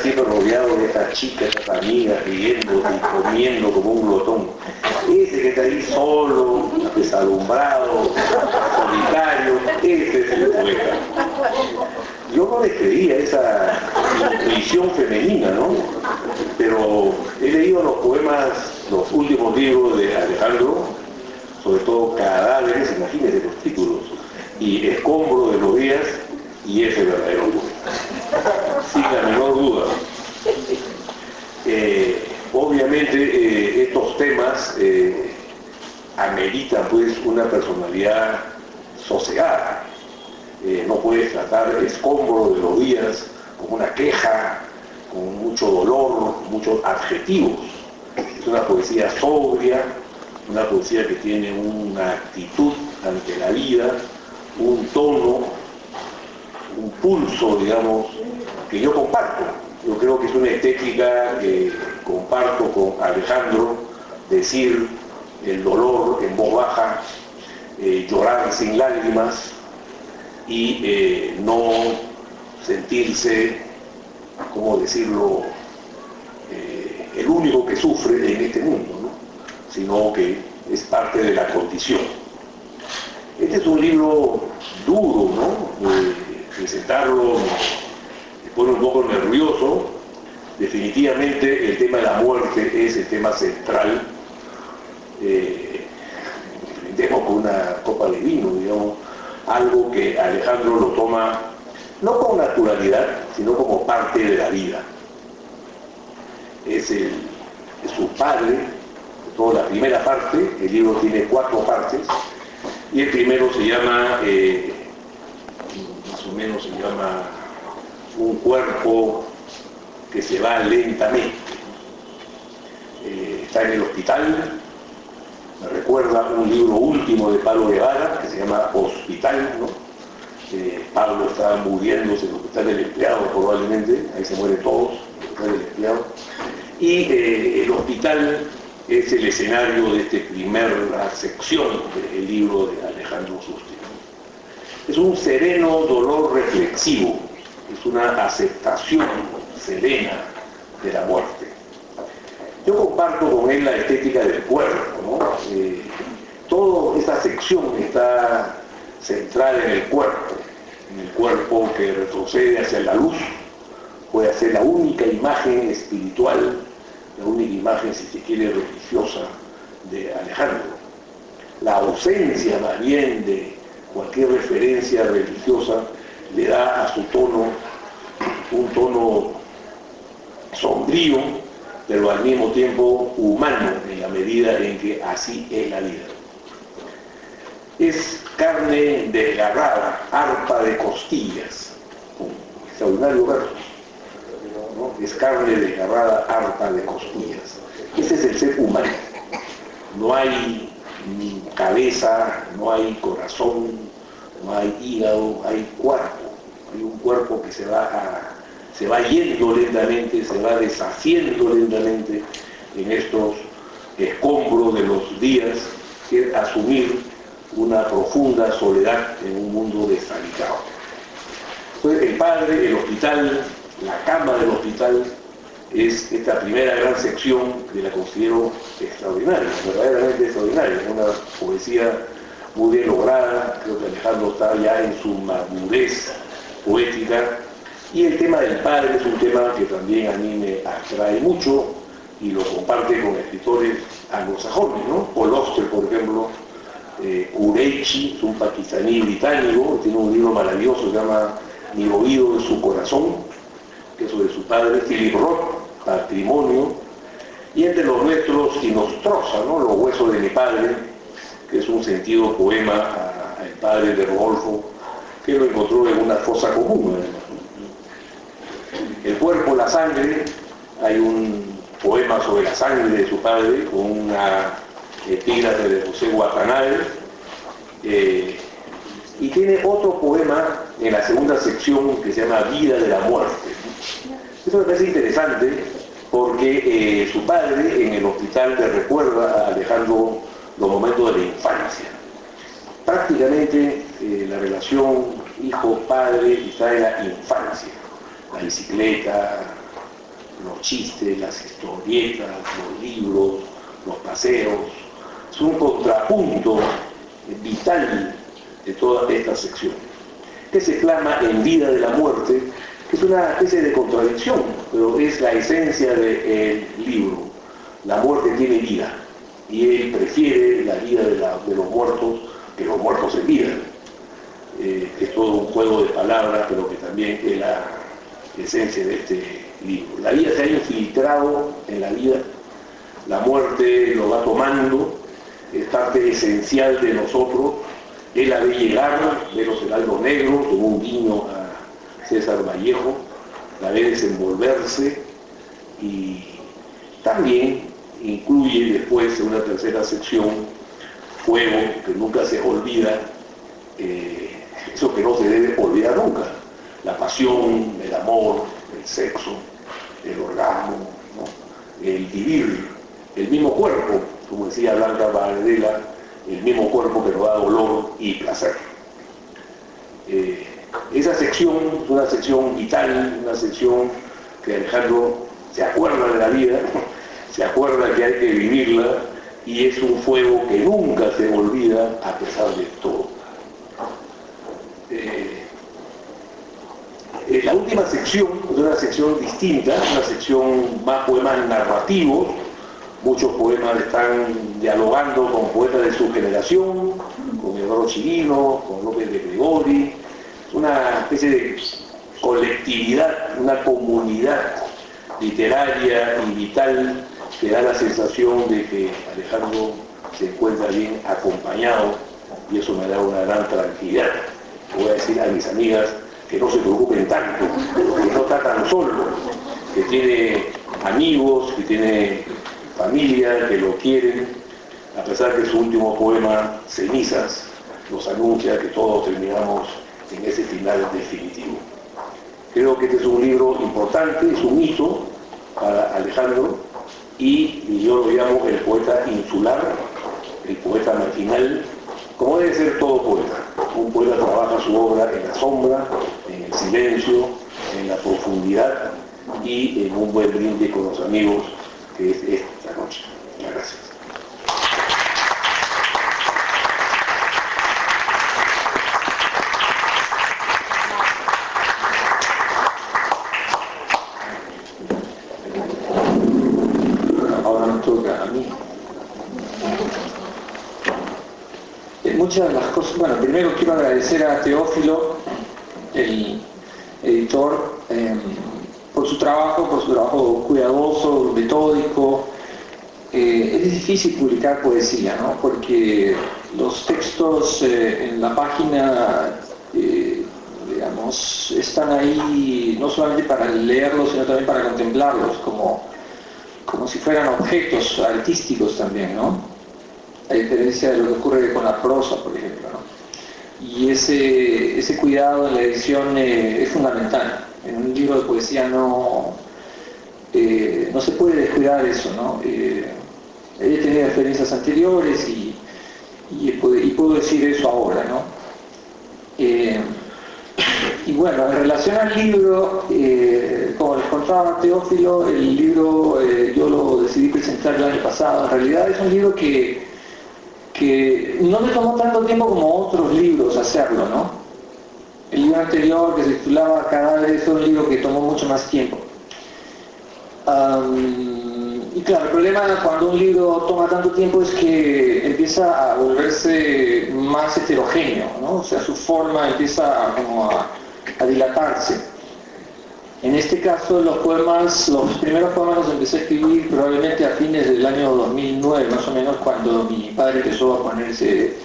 siempre rodeado de estas chicas, estas amigas, riendo y comiendo como un glotón. Ese que está ahí solo, desalumbrado, solitario, ese es el poeta. Yo no le creía esa intuición femenina, ¿no? Pero he leído los poemas, los últimos libros de Alejandro, sobre todo Cadáveres, imagínense los títulos, y Escombro de los días, y ese verdadero poeta, sin la menor duda. Obviamente estos temas ameritan pues una personalidad sosegada. No puedes tratar Escombro de los días como una queja, con mucho dolor, muchos adjetivos. Es una poesía sobria, una poesía que tiene una actitud ante la vida, un tono, un pulso, digamos, que yo comparto. Yo creo que es una estética que comparto con Alejandro, decir el dolor en voz baja, llorar sin lágrimas y no sentirse, ¿cómo decirlo?, el único que sufre en este mundo, ¿no? Sino que es parte de la condición. Este es un libro duro, ¿no? Presentarlo me pone un poco nervioso. Definitivamente el tema de la muerte es el tema central. Brindemos con una copa de vino, digamos, algo que Alejandro lo toma no con naturalidad, sino como parte de la vida. Es su padre, toda la primera parte. El libro tiene 4 partes, y el primero se llama, más o menos se llama Un cuerpo que se va lentamente. Está en el hospital, me recuerda un libro último de Pablo Guevara, que se llama Hospital, ¿no? Pablo está muriéndose en el hospital del empleado, probablemente, ahí se mueren todos, en el hospital del empleado. Y el hospital es el escenario de esta primera sección del libro de Alejandro Susti. Es un sereno dolor reflexivo, es una aceptación serena de la muerte. Yo comparto con él la estética del cuerpo, ¿no? Toda esta sección está centrada en el cuerpo que retrocede hacia la luz. Puede ser la única imagen espiritual, la única imagen, si se quiere, religiosa de Alejandro. La ausencia más bien de cualquier referencia religiosa le da a su tono un tono sombrío, pero al mismo tiempo humano, en la medida en que así es la vida. Es carne desgarrada, arpa de costillas, un extraordinario verso, ¿no? Es carne desgarrada, arpa de costillas. Ese es el ser humano. No hay ni cabeza, no hay corazón, no hay hígado, hay cuerpo. Hay un cuerpo que se va yendo lentamente, se va deshaciendo lentamente en estos escombros de los días, que asumir una profunda soledad en un mundo deshabitado. Entonces el padre, el hospital, la cama del hospital, es esta primera gran sección que la considero extraordinaria, verdaderamente extraordinaria. Es una poesía muy bien lograda. Creo que Alejandro está ya en su madurez poética, y el tema del padre es un tema que también a mí me atrae mucho y lo comparte con escritores anglosajones, ¿no? Paul Auster, por ejemplo, Kureishi, es un pakistaní británico, tiene un libro maravilloso que se llama Mi oído en su corazón, que es sobre su padre. Philip Roth, Patrimonio, y entre los nuestros Nostroza, ¿no? Los huesos de mi padre, que es un sentido poema al padre de Rodolfo, que lo encontró en una fosa común, además. El cuerpo, la sangre, hay un poema sobre la sangre de su padre, con una epígrafe de José Watanabe, y tiene otro poema en la segunda sección que se llama Vida de la Muerte. Eso me parece interesante porque su padre en el hospital le recuerda a Alejandro los momentos de la infancia. Prácticamente la relación hijo-padre está en la infancia. La bicicleta, los chistes, las historietas, los libros, los paseos. Es un contrapunto vital de toda esta sección, que se clama en vida de la muerte, que es una especie de contradicción, pero es la esencia del libro. La muerte tiene vida, y él prefiere la vida de los muertos que los muertos en vida. Es todo un juego de palabras, pero que también es la esencia de este libro. La vida se ha infiltrado en la vida, la muerte lo va tomando, es parte esencial de nosotros. Él la ve llegar, ve los heraldos negros, como un guiño a César Vallejo, la ve desenvolverse y también incluye después en una tercera sección fuego, que nunca se olvida, eso que no se debe olvidar nunca, la pasión, el amor, el sexo, el orgasmo, ¿no? El vivir, el mismo cuerpo, como decía Blanca Varela, el mismo cuerpo que nos da dolor y placer. Esa sección es una sección vital, una sección que Alejandro se acuerda de la vida, se acuerda que hay que vivirla, y es un fuego que nunca se olvida a pesar de todo. La última sección es una sección distinta, una sección más poemas narrativos. Muchos poemas están dialogando con poetas de su generación, con Eduardo Chirino, con López de Gregori. Es una especie de colectividad, una comunidad literaria y vital que da la sensación de que Alejandro se encuentra bien acompañado, y eso me da una gran tranquilidad. Voy a decir a mis amigas que no se preocupen tanto, que no está tan solo, que tiene amigos, que tiene familia, que lo quieren, a pesar que su último poema, Cenizas, nos anuncia que todos terminamos en ese final definitivo. Creo que este es un libro importante, es un hito para Alejandro, y yo lo llamo el poeta insular, el poeta marginal, como debe ser todo poeta. Un poeta trabaja su obra en la sombra, en el silencio, en la profundidad y en un buen brindis con los amigos, que es esta noche. Muchas gracias. Ahora me toca a mí. Muchas de las cosas, bueno, primero quiero agradecer a Teófilo, el editor, por su trabajo cuidadoso, metódico. Es difícil publicar poesía, ¿no? Porque los textos en la página, digamos, están ahí no solamente para leerlos, sino también para contemplarlos, como si fueran objetos artísticos también, ¿no? A diferencia de lo que ocurre con la prosa, por ejemplo, ¿no? Y ese cuidado en la edición es fundamental. En un libro de poesía no se puede descuidar eso, ¿no? He tenido experiencias anteriores y puedo decir eso ahora, ¿no? Y bueno, en relación al libro, como les contaba Teófilo, el libro yo lo decidí presentar el año pasado. En realidad es un libro que no me tomó tanto tiempo como otros libros hacerlo, ¿no? El libro anterior, que se titulaba Cadáveres, fue un libro que tomó mucho más tiempo. Y claro, el problema cuando un libro toma tanto tiempo es que empieza a volverse más heterogéneo, ¿no? O sea, su forma empieza a dilatarse. En este caso, los primeros poemas los empecé a escribir probablemente a fines del año 2009, más o menos, cuando mi padre empezó a ponerse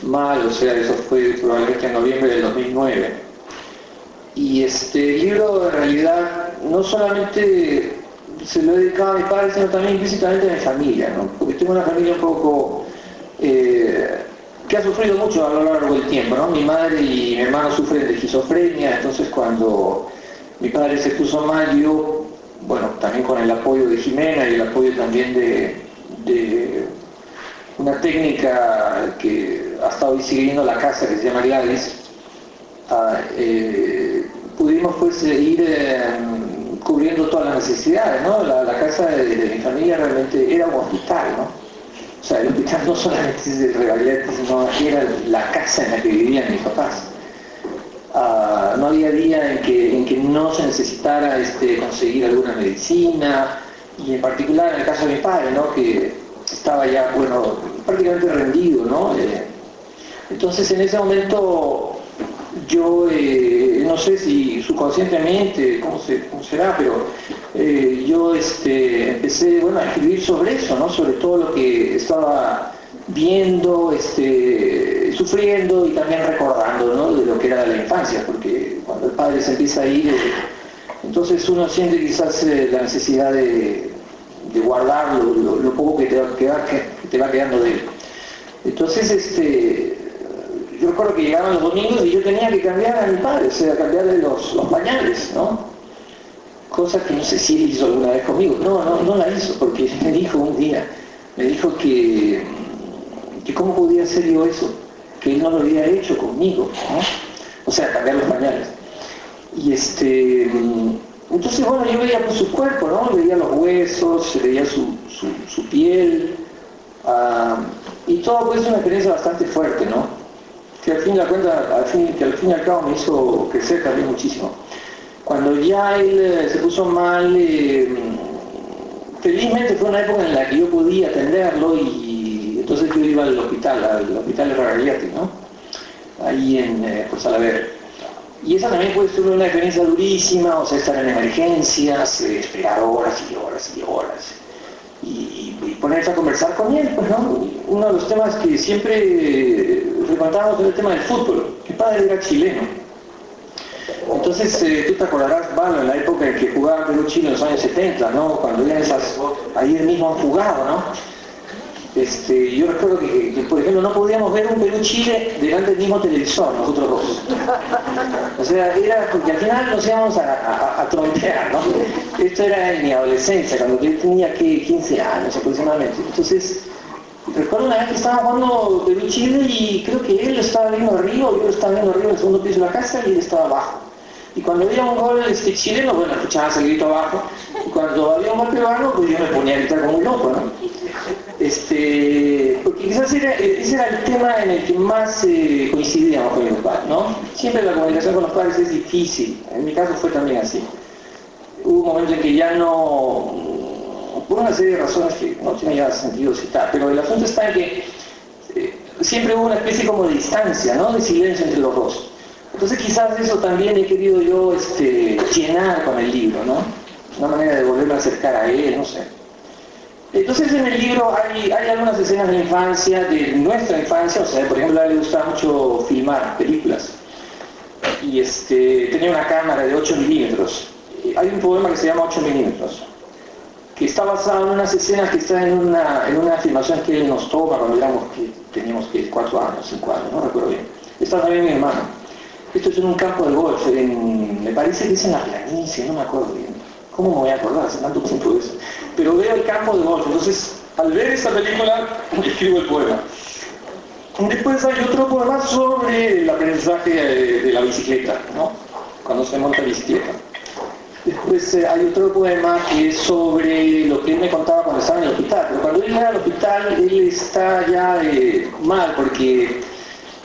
mal, o sea, eso fue probablemente en noviembre del 2009. Y este libro, en realidad, no solamente se lo he dedicado a mi padre, sino también implícitamente a mi familia, ¿no? Porque tengo una familia un poco que ha sufrido mucho a lo largo del tiempo, ¿no? Mi madre y mi hermano sufren de esquizofrenia, entonces cuando mi padre se puso mal, yo, bueno, también con el apoyo de Jimena y el apoyo también de una técnica que ha estado siguiendo la casa, que se llama Gladys, pudimos pues ir cubriendo todas las necesidades, ¿no? La casa de mi familia realmente era un hospital, ¿no? O sea, el hospital no solamente es de Rebagliati, sino era la casa en la que vivían mis papás. No había día en que no se necesitara conseguir alguna medicina, y en particular en el caso de mi padre, ¿no? Que estaba ya, bueno, prácticamente rendido, ¿no? Entonces en ese momento yo, no sé si subconscientemente, cómo será, pero yo empecé, bueno, a escribir sobre eso, ¿no? Sobre todo lo que estaba viendo, sufriendo y también recordando, ¿no? De lo que era la infancia, porque cuando el padre se empieza a ir, entonces uno siente quizás la necesidad de guardar lo poco que te va quedando de él. Entonces, yo recuerdo que llegaban los domingos y yo tenía que cambiar a mi padre, o sea, cambiarle los pañales, ¿no? Cosa que no sé si él hizo alguna vez conmigo. No la hizo, porque me dijo un día, que cómo podía hacer yo eso, que él no lo había hecho conmigo, ¿no? O sea, cambiar los pañales. Y entonces, bueno, yo veía pues, su cuerpo, ¿no? Veía los huesos, veía su piel, y todo pues una experiencia bastante fuerte, ¿no? Que al fin y al cabo me hizo crecer también muchísimo. Cuando ya él se puso mal, felizmente fue una época en la que yo podía atenderlo, y entonces yo iba al hospital de Rebagliati, ¿no? Ahí en por Salaverry. Y esa también puede ser una experiencia durísima, o sea, estar en emergencias, esperar horas y horas y horas, y ponerse a conversar con él, pues, ¿no? Uno de los temas que siempre frecuentábamos era el tema del fútbol. Mi padre era chileno. Entonces, tú te acordarás, Valo, en la época en que jugaba Perú-Chile en los años 70, ¿no? Cuando eran ahí mismo han jugado, ¿no? Yo recuerdo que, por ejemplo, no podíamos ver un Perú-Chile delante del mismo televisor, nosotros dos. O sea, era porque al final nos íbamos a trompear, ¿no? Esto era en mi adolescencia, cuando yo tenía 15 años aproximadamente. Entonces, recuerdo una vez que estaba jugando Perú-Chile y creo que él lo estaba viendo arriba, yo lo estaba viendo arriba en el segundo piso de la casa y él estaba abajo. Y cuando había un gol chileno, bueno, escuchabas el grito abajo. Y cuando había un gol peruano, pues yo me ponía a gritar como un loco, ¿no? Porque quizás ese era el tema en el que más coincidíamos con mis padres, ¿no? Siempre la comunicación con los padres es difícil. En mi caso fue también así. Hubo un momento en que ya no, por una serie de razones que no tiene ya sentido citar, pero el asunto está en que siempre hubo una especie como de distancia, ¿no? De silencio entre los dos. Entonces quizás eso también he querido yo llenar con el libro, ¿no? Una manera de volverme a acercar a él, no sé. Entonces en el libro hay algunas escenas de la infancia, de nuestra infancia, o sea, por ejemplo a él le gustaba mucho filmar películas. Y tenía una cámara de 8 milímetros. Hay un poema que se llama 8 milímetros, que está basado en unas escenas que están en una filmación que él nos toma cuando teníamos 4 años, 5 años, no recuerdo bien. Está también mi hermano. Esto es en un campo de golf, me parece que es en la planicie, no me acuerdo bien. ¿Cómo me voy a acordar? Hace tanto tiempo de eso. Pero veo el campo de golf, entonces al ver esta película escribo el poema. Después hay otro poema sobre el aprendizaje de la bicicleta, ¿no? Cuando se monta bicicleta. Después hay otro poema que es sobre lo que él me contaba cuando estaba en el hospital. Pero cuando él llega al hospital, él está ya mal porque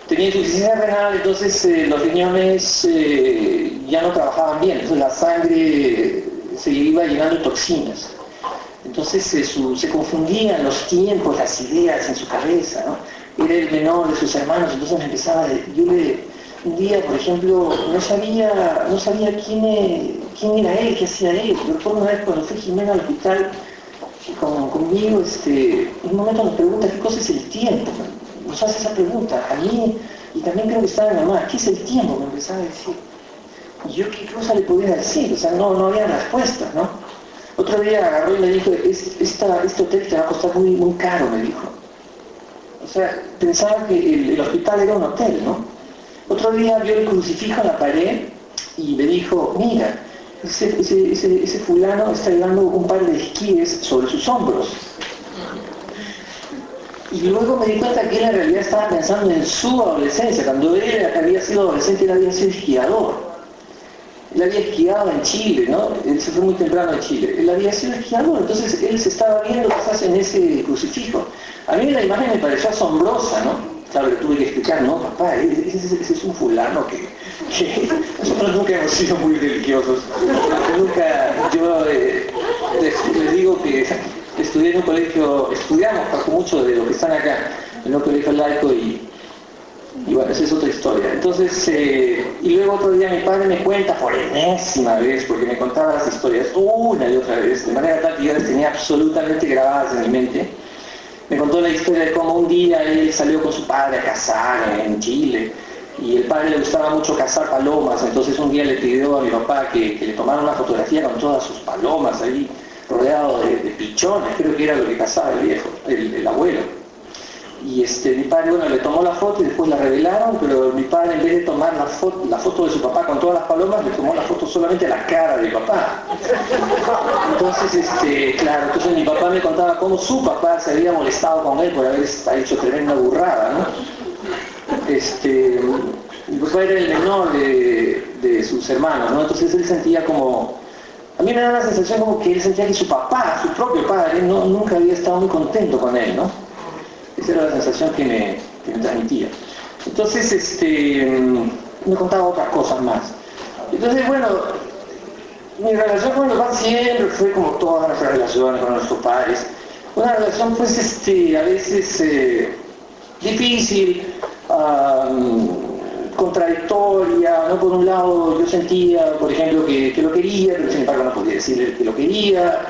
tenía insuficiencia renal, entonces los riñones ya no trabajaban bien, entonces la sangre se iba llenando de toxinas. Entonces se confundían los tiempos, las ideas en su cabeza, ¿no? Era el menor de sus hermanos, entonces me empezaba un día, por ejemplo, no sabía quién era él, qué hacía él. Yo recuerdo una vez cuando fue Jimena al hospital conmigo, un momento nos pregunta qué cosa es el tiempo. Nos hace esa pregunta a mí, y también creo que estaba mi mamá, ¿qué es el tiempo? Me empezaba a decir. Y yo qué cosa le podía decir, o sea, no había respuesta, ¿no? Otro día agarró y me dijo, este hotel te va a costar muy, muy caro, me dijo. O sea, pensaba que el hospital era un hotel, ¿no? Otro día vio el crucifijo en la pared y me dijo, mira, ese fulano está llevando un par de esquíes sobre sus hombros. Y luego me di cuenta que él en realidad estaba pensando en su adolescencia. Cuando él había sido adolescente, él había sido esquiador. Él había esquiado en Chile, ¿no? Él se fue muy temprano a Chile. Él había sido esquiador, entonces él se estaba viendo quizás en ese crucifijo. A mí la imagen me pareció asombrosa, ¿no? Claro, le tuve que explicar, no, papá, ese es un fulano que nosotros nunca hemos sido muy religiosos. Nunca, yo les digo que estudié en un colegio, estudiamos bajo mucho de lo que están acá, en un colegio laico y bueno, esa es otra historia. Entonces, y luego otro día mi padre me cuenta por enésima vez, porque me contaba las historias una y otra vez, de manera tal que yo las tenía absolutamente grabadas en mi mente. Me contó la historia de cómo un día él salió con su padre a cazar en Chile, y el padre le gustaba mucho cazar palomas, entonces un día le pidió a mi papá que le tomara una fotografía con todas sus palomas ahí, rodeado de pichones, creo que era lo que cazaba el viejo, el abuelo. Y mi padre, bueno, le tomó la foto y después la revelaron, pero mi padre, en vez de tomar la foto de su papá con todas las palomas, le tomó la foto solamente a la cara de mi papá. Entonces, claro, entonces mi papá me contaba cómo su papá se había molestado con él por haber hecho tremenda burrada, ¿no? Mi papá era el menor de sus hermanos, ¿no? Entonces él sentía como... A mí me da la sensación como que él sentía que su papá, su propio padre, nunca había estado muy contento con él, ¿no? Esa era la sensación que me transmitía. Entonces, me contaba otras cosas más. Entonces, bueno, mi relación con mi papá siempre fue como todas nuestras relaciones con nuestros padres. Una relación, pues, a veces difícil, contradictoria, ¿no? Por un lado yo sentía, por ejemplo, que lo quería, pero sin embargo no podía decirle que lo quería.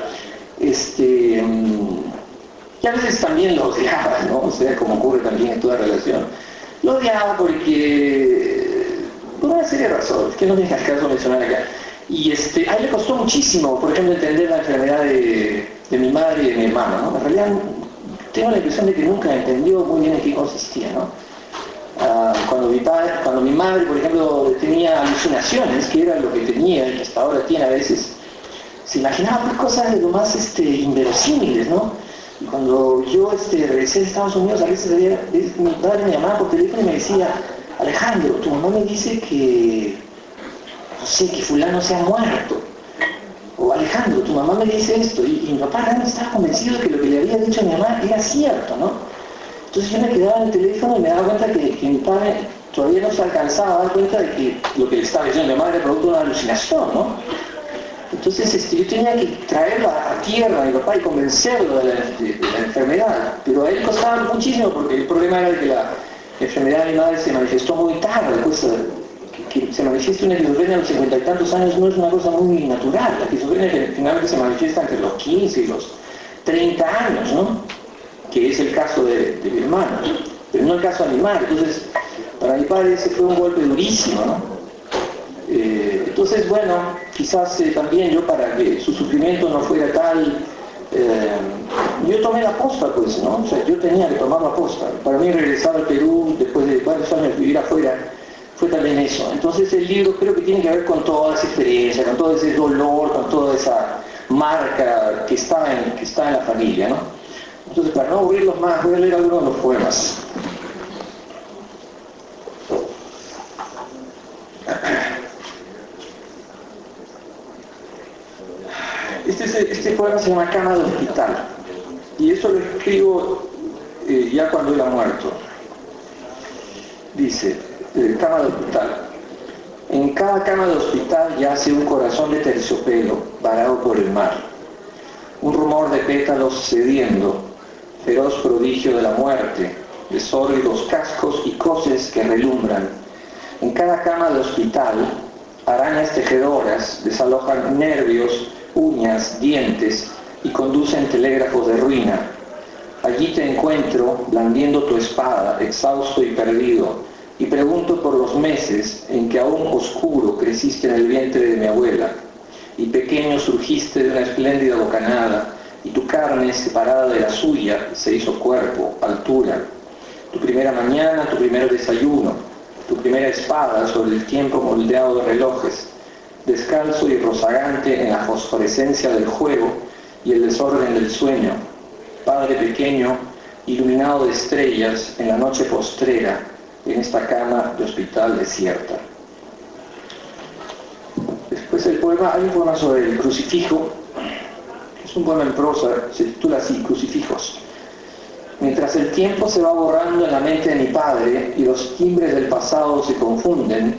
Y a veces también lo odiaba, ¿no? O sea, como ocurre también en toda relación. Lo odiaba porque... por una serie de razones, que no me deja caso mencionar acá. Y a él le costó muchísimo, por ejemplo, entender la enfermedad de mi madre y de mi hermano, ¿no? En realidad tengo la impresión de que nunca entendió muy bien en qué consistía, ¿no? Cuando mi madre, por ejemplo, tenía alucinaciones, que era lo que tenía y que hasta ahora tiene a veces, se imaginaba pues cosas de lo más inverosímiles, ¿no? Y cuando yo regresé de Estados Unidos, a veces mi padre me llamaba por teléfono y me decía, Alejandro, tu mamá me dice que, no sé, que fulano se ha muerto. O Alejandro, tu mamá me dice esto. Y mi papá realmente estaba convencido de que lo que le había dicho a mi mamá era cierto, ¿no? Entonces yo me quedaba en el teléfono y me daba cuenta que mi padre todavía no se alcanzaba a dar cuenta de que lo que le estaba diciendo a mi madre era producto de una alucinación, ¿no? Entonces yo tenía que traerlo a tierra a mi papá y convencerlo de la enfermedad, pero a él costaba muchísimo porque el problema era que la enfermedad de mi madre se manifestó muy tarde, pues, que se manifieste una esquizofrenia a los 50 y tantos años no es una cosa muy natural. La esquizofrenia finalmente se manifiesta entre los 15 y los 30 años, ¿no? Que es el caso de mi hermano, pero no el caso de mi madre. Entonces, para mi padre ese fue un golpe durísimo, ¿no? Entonces, bueno, quizás también yo, para que su sufrimiento no fuera tal, yo tomé la posta, pues, ¿no? O sea, yo tenía que tomar la posta. Para mí regresar al Perú, después de varios años vivir afuera, fue también eso. Entonces el libro creo que tiene que ver con toda esa experiencia, con todo ese dolor, con toda esa marca que está en la familia, ¿no? Entonces, para no aburrirlos más, voy a leer algunos de los poemas. Este poema se llama Cama de Hospital, y eso lo escribo ya cuando él ha muerto. Dice, cama de hospital. En cada cama de hospital yace un corazón de terciopelo, varado por el mar. Un rumor de pétalos cediendo, feroz prodigio de la muerte, de sórdidos cascos y coces que relumbran. En cada cama de hospital, arañas tejedoras desalojan nervios, uñas, dientes y conducen telégrafos de ruina. Allí te encuentro, blandiendo tu espada, exhausto y perdido, y pregunto por los meses en que aún oscuro creciste en el vientre de mi abuela, y pequeño surgiste de una espléndida bocanada, y tu carne, separada de la suya, se hizo cuerpo, altura. Tu primera mañana, tu primer desayuno, tu primera espada sobre el tiempo moldeado de relojes, descalzo y rozagante en la fosforescencia del juego y el desorden del sueño, padre pequeño, iluminado de estrellas en la noche postrera, en esta cama de hospital desierta. hay un poema sobre el crucifijo. Es un poema en prosa, se titula así, Crucifijos. Mientras el tiempo se va borrando en la mente de mi padre y los timbres del pasado se confunden,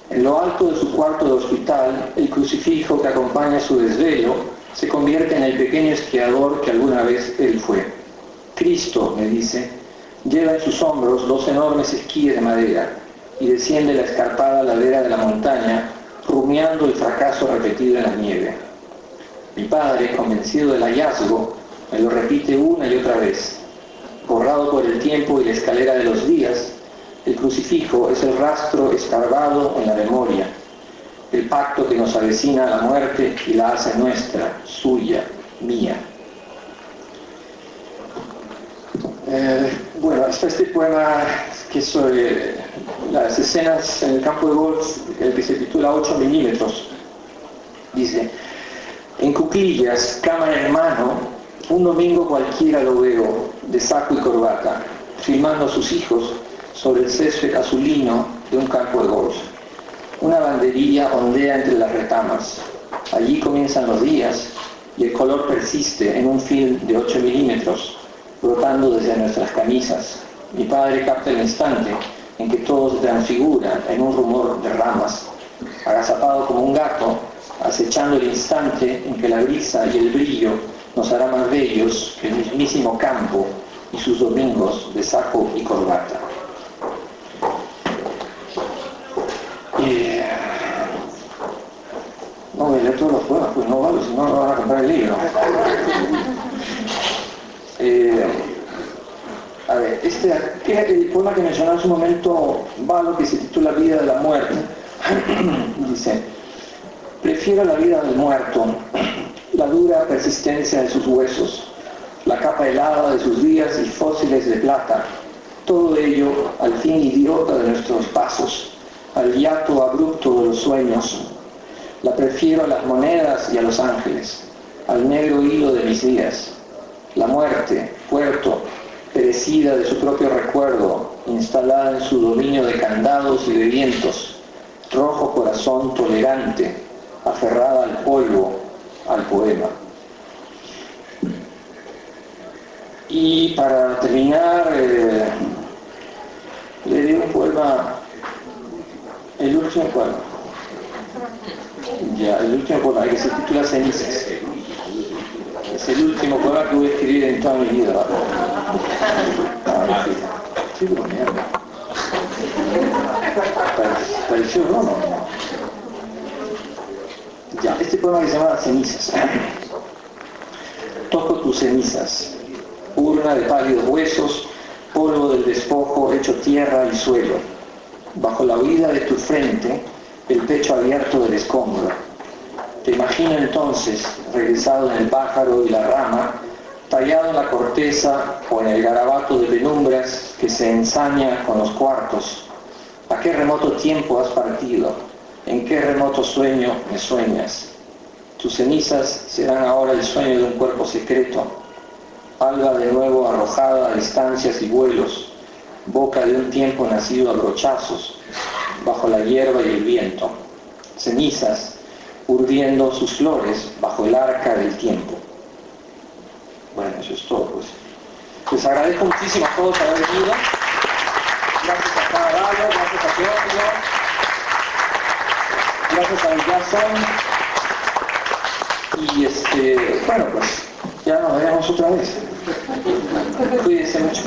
en lo alto de su cuarto de hospital, el crucifijo que acompaña su desvelo se convierte en el pequeño esquiador que alguna vez él fue. Cristo, me dice, lleva en sus hombros 2 enormes esquíes de madera y desciende la escarpada ladera de la montaña, rumiando el fracaso repetido en la nieve. Mi padre, convencido del hallazgo, me lo repite una y otra vez. Borrado por el tiempo y la escalera de los días, el crucifijo es el rastro escarbado en la memoria, el pacto que nos avecina a la muerte y la hace nuestra, suya, mía. Bueno, hasta este poema que es sobre las escenas en el campo de golf, el que se titula 8 milímetros, dice: en cuclillas, cámara en mano, un domingo cualquiera lo veo, de saco y corbata, filmando a sus hijos sobre el césped azulino de un campo de golf. Una banderilla ondea entre las retamas. Allí comienzan los días y el color persiste en un film de 8 milímetros, brotando desde nuestras camisas. Mi padre capta el instante en que todo se transfigura en un rumor de ramas, agazapado como un gato, acechando el instante en que la brisa y el brillo nos hará más bellos que el mismísimo campo y sus domingos de saco y corbata. No voy a leer todos los poemas, pues no vale, si no van a comprar el libro. A ver, el poema que mencioné hace un momento, Valo, que se titula Vida de la Muerte, dice: prefiero la vida del muerto, la dura persistencia de sus huesos, la capa helada de sus días y fósiles de plata, todo ello al fin idiota de nuestros pasos, al hiato abrupto de los sueños. La prefiero a las monedas y a los ángeles, al negro hilo de mis días. La muerte, puerto, perecida de su propio recuerdo, instalada en su dominio de candados y de vientos, rojo corazón tolerante, aferrada al polvo, al poema. Y para terminar, leeré un poema, el último poema. El último poema, que se titula Cenizas. Es el último poema que voy a escribir en toda mi vida. Sí, bromeando. Pareció broma. Este poema que se llama Cenizas. Toco tus cenizas, urna de pálidos huesos, polvo del despojo hecho tierra y suelo. Bajo la huida de tu frente, el pecho abierto del escombro. Te imagino entonces, regresado en el pájaro y la rama, tallado en la corteza o en el garabato de penumbras que se ensaña con los cuartos. ¿A qué remoto tiempo has partido? ¿En qué remoto sueño me sueñas? Tus cenizas serán ahora el sueño de un cuerpo secreto, alga de nuevo arrojada a distancias y vuelos, boca de un tiempo nacido a brochazos, bajo la hierba y el viento, cenizas urdiendo sus flores bajo el arca del tiempo. Bueno, eso es todo, pues. Les agradezco muchísimo a todos por haber venido. Gracias a cada Galo, gracias a Giorgio, gracias a Jason. Y bueno, pues ya nos veremos otra vez. Cuídense mucho.